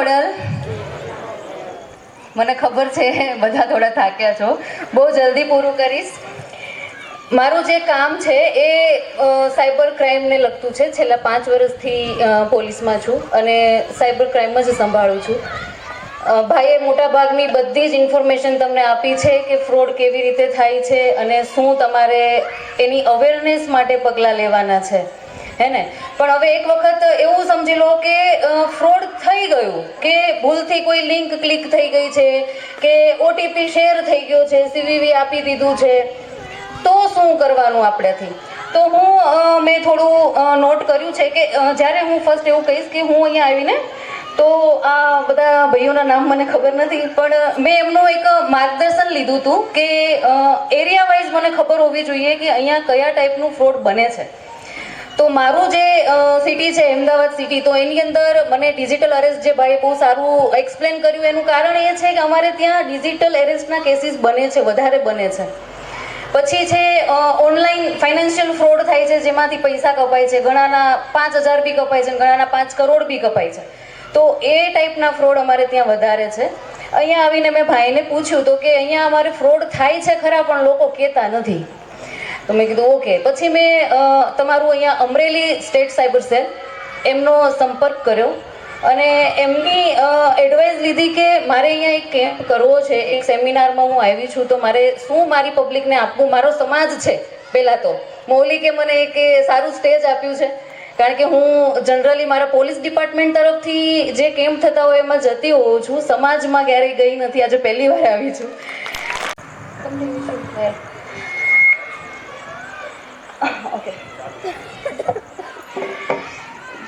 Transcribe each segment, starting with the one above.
ખોડલ. મને ખબર છે બધા થોડા થાક્યા છો, બહુ જલ્દી પૂરું કરીશ. મારું જે કામ છે એ સાયબર ક્રાઇમને લગતું છે. છેલ્લા 5 વર્ષથી પોલીસમાં છું અને સાયબર ક્રાઇમ જ સંભાળું છું. ભાઈએ મોટાભાગની બધી જ ઇન્ફોર્મેશન તમને આપી છે કે ફ્રોડ કેવી રીતે થાય છે અને શું તમારે એની અવેરનેસ માટે પગલાં લેવાના છે, હે ને. પણ હવે એક વખત એવું સમજી લો કે ફ્રોડ થઈ ગયું, કે ભૂલથી કોઈ લિંક ક્લિક થઈ ગઈ છે, કે ઓટીપી શેર થઈ ગયો છે, સીવીવી આપી દીધું છે, તો શું કરવાનું આપણેથી? તો મેં થોડું નોટ કર્યું છે કે જ્યારે હું ફર્સ્ટ એવું કહીશ કે હું અહીંયા આવીને, તો આ બધા ભાઈઓના નામ મને ખબર નથી, પણ મેં એમનું એક માર્ગદર્શન લીધું હતું કે એરિયા વાઇઝ મને ખબર હોવી જોઈએ કે અહીંયા કયા ટાઈપનું ફ્રોડ બને છે. તો મારું જે સિટી છે અમદાવાદ સિટી, તો એની અંદર મને ડિજિટલ અરેસ્ટ જે ભાઈએ બહુ સારું એક્સપ્લેન કર્યું, એનું કારણ એ છે કે અમારે ત્યાં ડિજિટલ અરેસ્ટના કેસીસ બને છે, વધારે બને છે. પછી છે ઓનલાઈન ફાઇનાન્શિયલ ફ્રોડ થાય છે, જેમાંથી પૈસા કપાય છે, ઘણાના 5,000 બી કપાય છે, ઘણાના 5 કરોડ બી કપાય છે. તો એ ટાઈપના ફ્રોડ અમારે ત્યાં વધારે છે. અહીંયા આવીને મેં ભાઈને પૂછ્યું તો કે અહીંયા અમારે ફ્રોડ થાય છે ખરા, પણ લોકો કહેતા નથી. તો મેં કીધું ઓકે. પછી મેં તમારું અહીંયા અમરેલી સ્ટેટ સાયબર સેલ એમનો સંપર્ક કર્યો અને એમની એડવાઇસ લીધી કે મારે અહીંયા એક કેમ્પ કરવો છે, એક સેમિનારમાં હું આવી છું, તો મારે શું મારી પબ્લિકને આપવું. મારો સમાજ છે પહેલાં તો, મૌલિકે મને એક સારું સ્ટેજ આપ્યું છે, કારણ કે હું જનરલી મારા પોલીસ ડિપાર્ટમેન્ટ તરફથી જે કેમ્પ થતા હોય એમાં જતી હોઉં છું, સમાજમાં ક્યારેય ગઈ નથી, આજે પહેલી વાર આવી છું. ઓકે.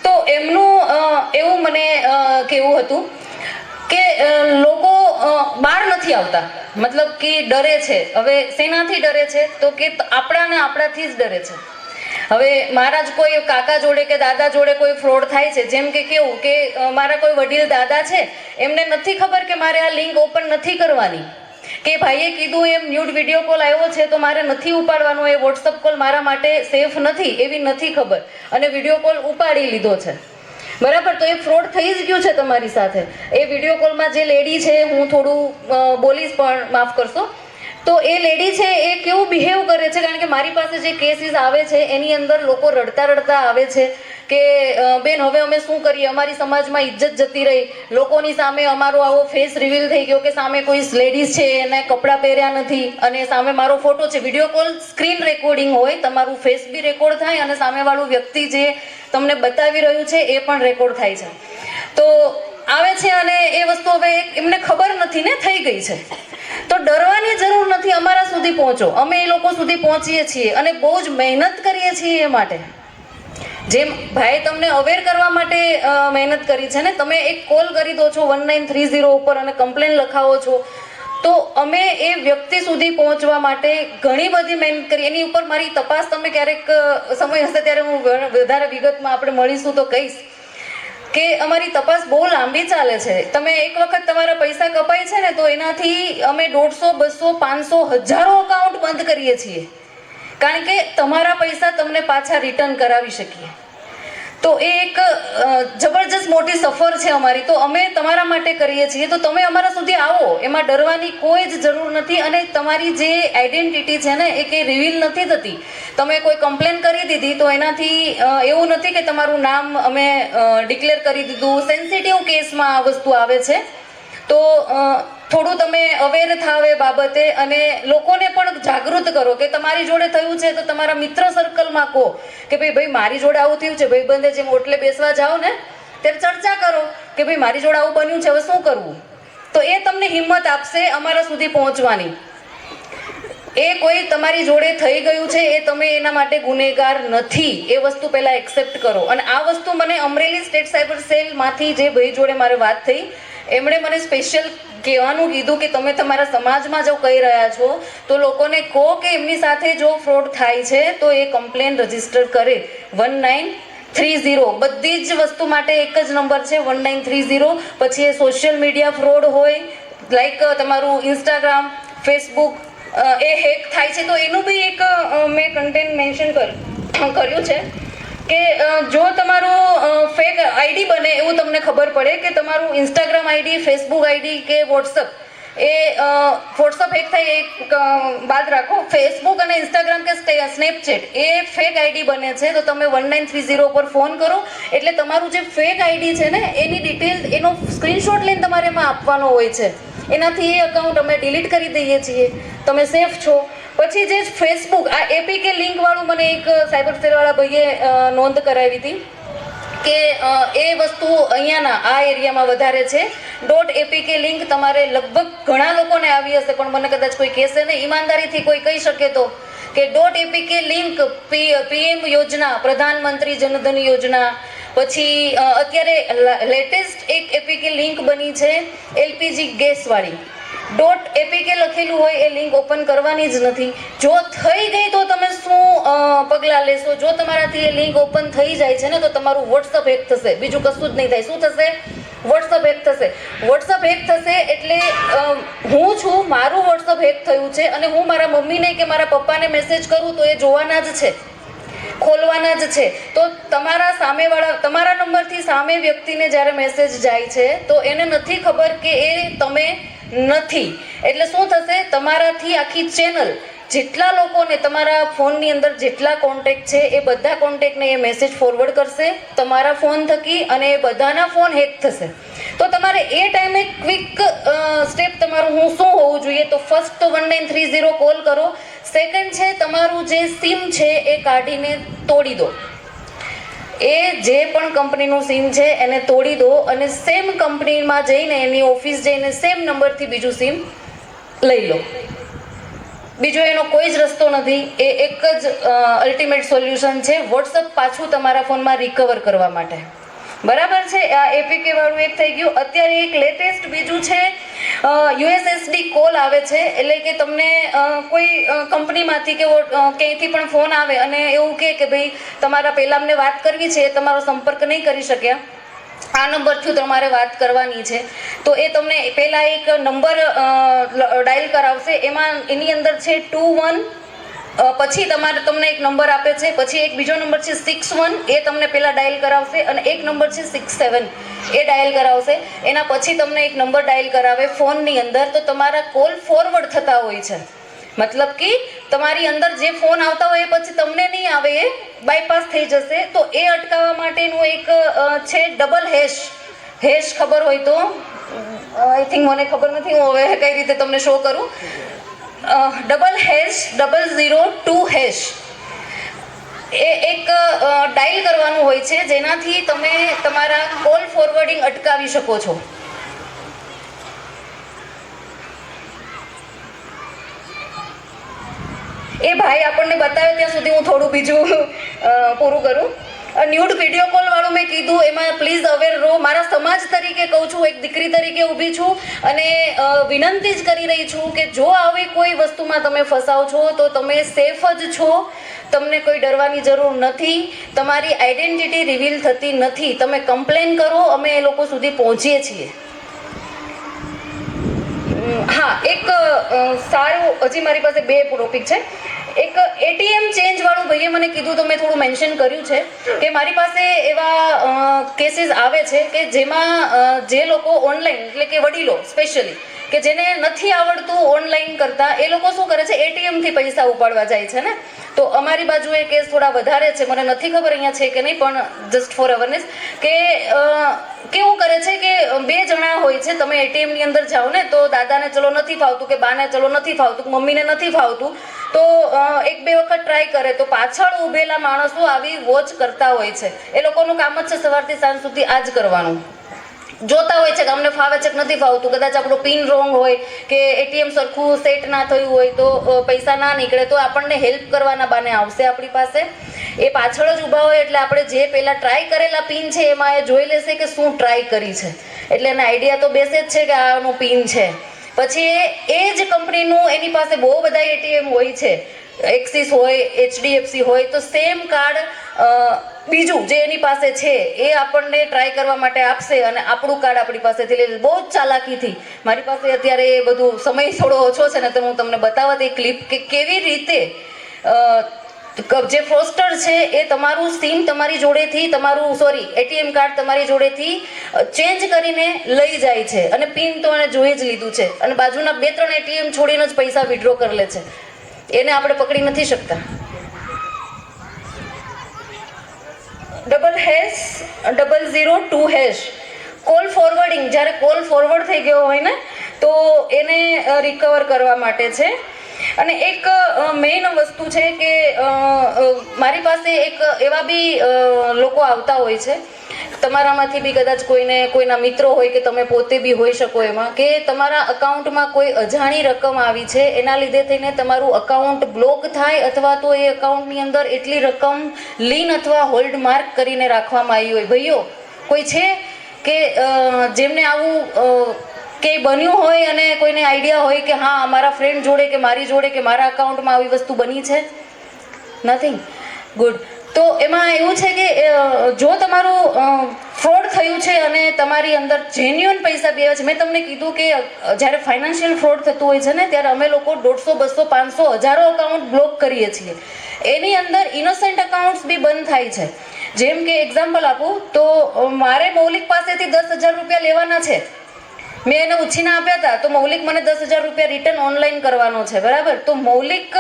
તો એમનું એવું મને કહેવું હતું કે લોકો બહાર નથી આવતા, મતલબ કે ડરે છે. હવે શેનાથી ડરે છે? તો કે આપણાથી જ ડરે છે. હવે મારા જ કોઈ કાકા જોડે કે દાદા જોડે કોઈ ફ્રોડ થાય છે, જેમ કે કેવું કે મારા કોઈ વડીલ દાદા છે, એમને નથી ખબર કે મારે આ લિંક ઓપન નથી કરવાની, કે ભાઈએ કીધું એમ ન્યૂડ વિડીયો કોલ આવ્યો છે તો મારે નથી ઉપાડવાનો, એ વોટ્સઅપ કોલ મારા માટે સેફ નથી, એવી નથી ખબર, અને વિડીયો કોલ ઉપાડી લીધો છે. બરાબર? તો એ ફ્રોડ થઈ જ ગયું છે તમારી સાથે. એ વિડીયો કોલમાં જે લેડી છે, હું થોડું બોલીશ પણ માફ કરશો, તો એ લેડી છે એ કેવું બિહેવ કરે છે, કારણ કે મારી પાસે જે કેસીસ આવે છે એની અંદર લોકો રડતા રડતા આવે છે કે બેન હવે અમે શું કરીએ, અમારી સમાજમાં ઇજ્જત જતી રહી, લોકોની સામે અમારો આવો ફેસ રિવીલ થઈ ગયો કે સામે કોઈ લેડીઝ છે એને કપડાં પહેર્યા નથી અને સામે મારો ફોટો છે. વિડીયો કોલ સ્ક્રીન રેકોર્ડિંગ હોય, તમારું ફેસ બી રેકોર્ડ થાય અને સામેવાળું વ્યક્તિ જે તમને બતાવી રહ્યું છે એ પણ રેકોર્ડ થાય છે. તો આવે છે અને એ વસ્તુ હવે એમને ખબર નથી ને, થઈ ગઈ છે. તો ડરવાની જરૂર નથી, અમારા સુધી પહોંચો, અમે એ લોકો સુધી પહોંચીએ છીએ અને બહુ જ મહેનત કરીએ છીએ એ માટે. જેમ ભાઈ તમને અવેર કરવા માટે મહેનત કરી છે ને, તમે એક કોલ કરી દો છો 1930 ઉપર અને કમ્પ્લેન લખાવો છો, તો અમે એ વ્યક્તિ સુધી પહોંચવા માટે ઘણી બધી મહેનત કરી. એની ઉપર મારી તપાસ, તમે ક્યારેક સમય હશે ત્યારે હું વધારે વિગતમાં આપણે મળીશું તો કહીશ કે અમારી તપાસ બહુ લાંબી ચાલે છે. તમે એક વખત તમારા પૈસા કપાય છે ને, તો એનાથી અમે 150, 200, 500, હજારો અકાઉન્ટ બંધ કરીએ છીએ, કારણ કે તમારા પૈસા તમને પાછા રિટર્ન કરાવી શકીએ. તો એ એક જબરજસ્ત મોટી સફર છે અમારી, તો અમે તમારા માટે કરીએ છીએ. તો તમે અમારા સુધી આવો, એમાં ડરવાની કોઈ જ જરૂર નથી. અને તમારી જે આઈડેન્ટિટી છે ને એ કંઈ રિવીલ નથી થતી. તમે કોઈ કમ્પ્લેન કરી દીધી તો એનાથી એવું નથી કે તમારું નામ અમે ડિક્લેર કરી દીધું. સેન્સિટિવ કેસમાં આ વસ્તુ આવે છે. તો થોડું તમે અવેર થાવ એ બાબતે અને લોકોને પણ જાગૃત કરો કે તમારી જોડે થયું છે તો તમારા મિત્ર સર્કલમાં કહો કે ભાઈ મારી જોડે આવું થયું છે. ભાઈ બંધે જેમ ઓટલે બેસવા જાઓ ને ત્યારે ચર્ચા કરો કે ભાઈ મારી જોડે આવું બન્યું છે, હવે શું કરવું. તો એ તમને હિંમત આપશે અમારા સુધી પહોંચવાની. એ કોઈ તમારી જોડે થઈ ગયું છે એ તમે એના માટે ગુનેગાર નથી, એ વસ્તુ પહેલા એક્સેપ્ટ કરો. અને આ વસ્તુ મને અમરેલી સ્ટેટ સાયબર સેલમાંથી જે ભાઈ જોડે મારે વાત થઈ, એમણે મને સ્પેશિયલ કહેવાનું કીધું કે તમે તમારા સમાજમાં જો કહી રહ્યા છો તો લોકોને કહો કે એમની સાથે જો ફ્રોડ થાય છે તો એ કમ્પ્લેન રજીસ્ટર કરે 1930. બધી જ વસ્તુ માટે એક જ નંબર છે 1930. પછી એ સોશિયલ મીડિયા ફ્રોડ હોય, લાઈક તમારું ઇન્સ્ટાગ્રામ, ફેસબુક એ હેક થાય છે તો એનું બી એક મેં કન્ટેન્ટ મેન્શન કર્યું છે કે જો તમારું ફેક આઈડી બને એવું તમને ખબર પડે કે તમારું ઇન્સ્ટાગ્રામ આઈડી, ફેસબુક આઈડી કે વોટ્સઅપ એ વોટ્સઅપ હેક થાય એક બાદ રાખો, ફેસબુક અને ઇન્સ્ટાગ્રામ કે સ્નેપચેટ એ ફેક આઈડી બને છે તો તમે 1930 પર ફોન કરો એટલે તમારું જે ફેક આઈડી છે ને એની ડિટેલ, એનો સ્ક્રીનશોટ લઈને તમારે એમાં આપવાનો હોય છે. એનાથી એ અકાઉન્ટ અમે ડિલીટ કરી દઈએ છીએ, તમે સેફ છો. પછી જે ફેસબુક આ એપીકે લિંક વાળું મને એક સાયબર સેલવાળા ભાઈએ નોંધ કરાવી હતી કે એ વસ્તુ અહીંયાના આ એરિયામાં વધારે છે. .apk લિંક તમારે લગભગ ઘણા લોકોને આવી હશે પણ મને કદાચ કોઈ કહેશે નહીં, ઈમાનદારીથી કોઈ કહી શકે તો કે .apk લિંક પીએમ યોજના, પ્રધાનમંત્રી જનધન યોજના, પછી અત્યારે લેટેસ્ટ એક એપીકે લિંક બની છે એલપીજી ગેસ વાળી. .apk લખેલું હોય એ લિંક ઓપન કરવાની જ નથી. જો થઈ ગઈ તો તમે શું પગલાં લેશો? જો તમારાથી એ લિંક ઓપન થઈ જાય છે ને તો તમારું વોટ્સઅપ હેક થશે, બીજું કશું જ નહીં થાય. શું થશે? વોટ્સઅપ હેક થશે. વોટ્સઅપ હેક થશે એટલે હું છું, મારું વોટ્સઅપ હેક થયું છે અને હું મારા મમ્મીને કે મારા પપ્પાને મેસેજ કરું તો એ જોવાના જ છે, ખોલવાના જ છે. તો તમારા સામેવાળા, તમારા નંબરથી સામે વ્યક્તિને જ્યારે મેસેજ જાય છે તો એને નથી ખબર કે એ તમે નથી. એટલે શું થશે? તમારાથી આખી ચેનલ, જેટલા લોકોને તમારા ફોનની અંદર જેટલા કોન્ટેક્ટ છે એ બધા કોન્ટેક્ટને એ મેસેજ ફોરવર્ડ કરશે તમારા ફોન થકી અને એ બધાના ફોન હેક થશે. તો તમારે એ ટાઈમે ક્વિક સ્ટેપ તમારું શું હોવું જોઈએ? તો ફર્સ્ટ તો 1930 કોલ કરો. સેકન્ડ છે તમારું જે સિમ છે એ કાઢીને તોડી દો. એ જે પણ કંપનીનું સિમ છે એને તોડી દો અને સેમ કંપનીમાં જઈને, એની ઓફિસ જઈને સેમ નંબરથી બીજું સિમ લઈ લો. બીજો એનો કોઈ જ રસ્તો નથી. એ એક જ અલ્ટિમેટ સોલ્યુશન છે વોટ્સઅપ પાછું તમારા ફોનમાં રિકવર કરવા માટે. બરાબર છે? આ એપીકે વાળું એક થઈ ગયું. અત્યારે એક લેટેસ્ટ બીજું છે, યુએસએસડી કોલ આવે છે. એટલે કે તમને કોઈ કંપનીમાંથી કે ક્યાંયથી પણ ફોન આવે અને એવું કહે કે ભાઈ તમારા પહેલાં અમને વાત કરવી છે, તમારો સંપર્ક નહીં કરી શક્યા, આ નંબરથી તમારે વાત કરવાની છે. તો એ તમને પહેલાં એક નંબર ડાયલ કરાવશે. એમાં એની અંદર છે 21, પછી તમને એક નંબર આપે છે, પછી એક બીજો નંબર છે 61, એ તમને પહેલાં ડાયલ કરાવશે અને એક નંબર છે 67, એ ડાયલ કરાવશે. એના પછી તમને એક નંબર ડાયલ કરાવે ફોનની અંદર. તો તમારા કોલ ફોરવર્ડ થતા હોય છે, મતલબ કે તમારી અંદર જે ફોન આવતા હોય એ પછી તમને નહીં આવે, એ બાયપાસ થઈ જશે. તો એ અટકાવવા માટેનું એક છે ડબલ હેશ ખબર હોય તો, આઈ થિંક મને ખબર નથી, હું હવે કઈ રીતે તમને શો કરું. $0002#, એ એક ડાયલ કરવાનું હોય છે જેનાથી તમે તમારા કોલ ફોરવર્ડિંગ અટકાવી શકો છો. એ ભાઈ આપણને બતાવે ત્યાં સુધી હું થોડું બીજું પૂરું કરું. ન્યૂડ વિડીયો કોલ વાળું મેં કીધું, એમાં પ્લીઝ અવેર રહો. મારા સમાજ તરીકે કહું છું, એક દીકરી તરીકે ઊભી છું અને વિનંતી જ કરી રહી છું કે જો આવી કોઈ વસ્તુમાં તમે ફસાવ છો તો તમે સેફ જ છો, તમને કોઈ ડરવાની જરૂર નથી. તમારી આઈડેન્ટિટી રિવીલ થતી નથી. તમે કમ્પ્લેન કરો, અમે એ લોકો સુધી પહોંચીએ છીએ. હા, એક સારું, હજી મારી પાસે 2 ટોપિક છે. એક એટીએમ ચેન્જ વાળું ભાઈએ મને કીધું તો મેં થોડું મેન્શન કર્યું છે કે મારી પાસે એવા કેસીસ આવે છે કે જેમાં જે લોકો ઓનલાઈન, એટલે કે વડીલો સ્પેશિયલી કે જેને નથી આવડતું ઓનલાઈન કરતા, એ લોકો શું કરે છે, એટીએમથી પૈસા ઉપાડવા જાય છે ને. તો અમારી બાજુ એ કેસ થોડા વધારે છે, મને નથી ખબર અહીંયા છે કે નહીં, પણ જસ્ટ ફોર અવેરનેસ કે કેવું કરે છે કે 2 જણા હોય છે, તમે એટીએમની અંદર જાઓ ને તો દાદાને ચલો નથી ફાવતું કે બાને ચલો નથી ફાવતું, મમ્મીને નથી ફાવતું, તો 1-2 વખત ટ્રાય કરે તો પાછળ ઊભેલા માણસો આવી વોચ કરતા હોય છે. એ લોકોનું કામ જ છે સવારથી સાંજ સુધી આ જ કરવાનું. જોતા હોય છે કે અમને ફાવે છે કે નથી ફાવતું, કદાચ આપણો પિન રોંગ હોય કે એટીએમ સરખું સેટ ના થયું હોય તો પૈસા ના નીકળે તો આપણને હેલ્પ કરવાના બાને આવશે આપણી પાસે. એ પાછળ જ ઊભા હોય એટલે આપણે જે પહેલાં ટ્રાય કરેલા પિન છે એમાં એ જોઈ લેશે કે શું ટ્રાય કરી છે, એટલે એને આઈડિયા તો બેસે જ છે કે આનું પિન છે. પછી એ જ કંપનીનું એની પાસે બહુ બધા એટીએમ હોય છે, એક્સિસ હોય, એચડીએફસી હોય, તો સેમ કાર્ડ બીજું જે એની પાસે છે એ આપણને ટ્રાય કરવા માટે આપશે અને આપણું કાર્ડ આપણી પાસેથી લઈ લે. બહુ જ ચાલાકીથી. મારી પાસે અત્યારે એ બધું સમય થોડો ઓછો છે ને તો હું તમને બતાવત એ ક્લિપ કે કેવી રીતે જે ફ્રોસ્ટર છે એ તમારું સિમ તમારી જોડેથી તમારું એટીએમ કાર્ડ તમારી જોડેથી ચેન્જ કરીને લઈ જાય છે અને પિન તો એને જોઈ જ લીધું છે અને બાજુના 2-3 એટીએમ છોડીને જ પૈસા વિડ્રો કરી લે છે. એને આપણે પકડી નથી શકતા. ##002# કોલ ફોરવર્ડિંગ, જ્યારે કોલ ફોરવર્ડ થઈ ગયો હોય ને તો એને રિકવર કરવા માટે છે. અને એક મેઇન વસ્તુ છે કે મારી પાસે એક એવા બી લોકો આવતા હોય છે, તમારામાંથી બી કદાચ કોઈના મિત્રો હોય કે તમે પોતે બી હોઈ શકો એમાં, કે તમારા અકાઉન્ટમાં કોઈ અજાણી રકમ આવી છે, એના લીધે થઈને તમારું અકાઉન્ટ બ્લોક થાય અથવા તો એ અકાઉન્ટની અંદર એટલી રકમ લીન અથવા હોલ્ડ માર્ક કરીને રાખવામાં આવી હોય. ભાઈઓ કોઈ છે કે જેમને આવું કે બન્યું હોય અને કોઈને આઈડિયા હોય કે હા મારા ફ્રેન્ડ જોડે કે મારી જોડે કે મારા અકાઉન્ટમાં આવી વસ્તુ બની છે? નથિંગ. ગુડ. તો એમાં એવું છે કે જો તમારું ફ્રોડ થયું છે અને તમારી અંદર જેન્યુઅન પૈસા બી આવે છે, મેં તમને કીધું કે જ્યારે ફાઇનાન્શિયલ ફ્રોડ થતું હોય છે ને ત્યારે અમે લોકો 150, 200, 500 હજારો અકાઉન્ટ બ્લોક કરીએ છીએ. એની અંદર ઇનોસેન્ટ અકાઉન્ટ્સ બી બંધ થાય છે. જેમ કે એક્ઝામ્પલ આપું તો મારે મૌલિક પાસેથી 10,000 રૂપિયા લેવાના છે, મેં એને ઉછીના આપ્યા હતા, તો મૌલિક મને 10,000 રૂપિયા રિટર્ન ઓનલાઈન કરવાનો છે, બરાબર? તો મૌલિક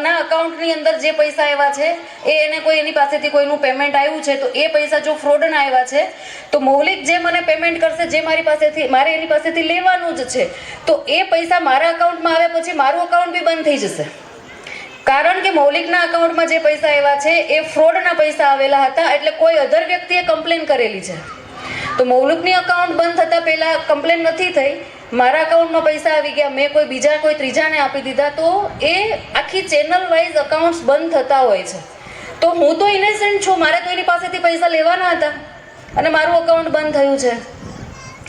ના અકાઉન્ટની અંદર જે પૈસા આવ્યા છે એ એને એની પાસેથી કોઈનું પેમેન્ટ આવ્યું છે, તો એ પૈસા જો ફ્રોડના આવ્યા છે તો મૌલિક જે મને પેમેન્ટ કરશે, જે મારે એની પાસેથી લેવાનું જ છે, તો એ પૈસા મારા અકાઉન્ટમાં આવ્યા પછી મારું અકાઉન્ટ બી બંધ થઈ જશે. કારણ કે મૌલિકના અકાઉન્ટમાં જે પૈસા આવ્યા છે એ ફ્રોડના પૈસા આવેલા હતા, એટલે કોઈ અધર વ્યક્તિએ કમ્પ્લેન કરેલી છે. તો મૌલિકની અકાઉન્ટ બંધ થતાં પહેલાં કમ્પ્લેન નથી થઈ, મારા અકાઉન્ટમાં પૈસા આવી ગયા, મેં કોઈ ત્રીજાને આપી દીધા, તો એ આખી ચેનલ વાઇઝ અકાઉન્ટ્સ બંધ થતા હોય છે. તો હું તો ઇનોસેન્ટ છું, મારે તો એની પાસેથી પૈસા લેવાના હતા અને મારું અકાઉન્ટ બંધ થયું છે,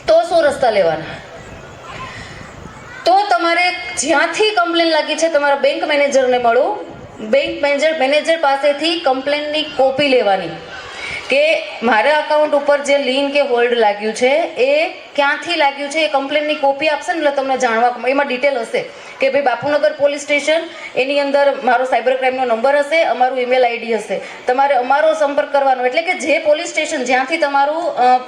તો શું રસ્તા લેવાના? તો તમારે જ્યાંથી કમ્પ્લેન લાગી છે તમારા બેંક મેનેજરને મળો, બેંક મેનેજર પાસેથી કમ્પ્લેનની કોપી લેવાની કે મારા અકાઉન્ટ ઉપર જે લીન કે હોલ્ડ લાગ્યું છે એ ક્યાંથી લાગ્યું છે, એ કમ્પ્લેનની કોપી આપશે ને એટલે તમને જાણવા, એમાં ડિટેલ હશે કે ભાઈ બાપુનગર પોલીસ સ્ટેશન, એની અંદર મારો સાયબર ક્રાઇમનો નંબર હશે, અમારું ઈમેલ આઈડી હશે, તમારે અમારો સંપર્ક કરવાનો. એટલે કે જે પોલીસ સ્ટેશન જ્યાંથી તમારું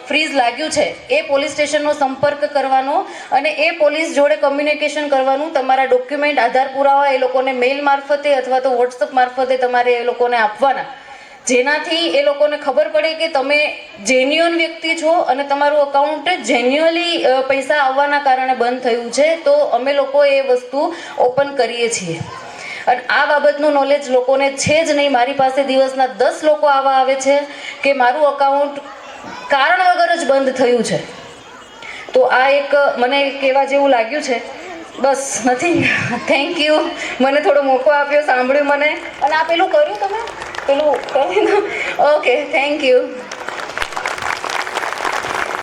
ફ્રીઝ લાગ્યું છે એ પોલીસ સ્ટેશનનો સંપર્ક કરવાનો અને એ પોલીસ જોડે કમ્યુનિકેશન કરવાનું, તમારા ડોક્યુમેન્ટ, આધાર પુરાવા એ લોકોને મેઇલ મારફતે અથવા તો વોટ્સઅપ મારફતે તમારે એ લોકોને આપવાના, જેનાથી એ લોકોને ખબર પડે કે તમે જેન્યુઅન વ્યક્તિ છો અને તમારું અકાઉન્ટ જેન્યુઅલી પૈસા આવવાના કારણે બંધ થયું છે, તો અમે લોકો એ વસ્તુ ઓપન કરીએ છીએ. અને આ બાબતનું નોલેજ લોકોને છે જ નહીં. મારી પાસે દિવસના 10 લોકો આવા આવે છે કે મારું અકાઉન્ટ કારણ વગર જ બંધ થયું છે. તો આ એક મને કહેવા જેવું લાગ્યું છે. બસ નથી. થેન્ક યુ, મને થોડો મોકો આપ્યો, સાંભળ્યું મને. અને આ પેલું કર્યું તમે, પેલું કર્યું? Okay, thank you.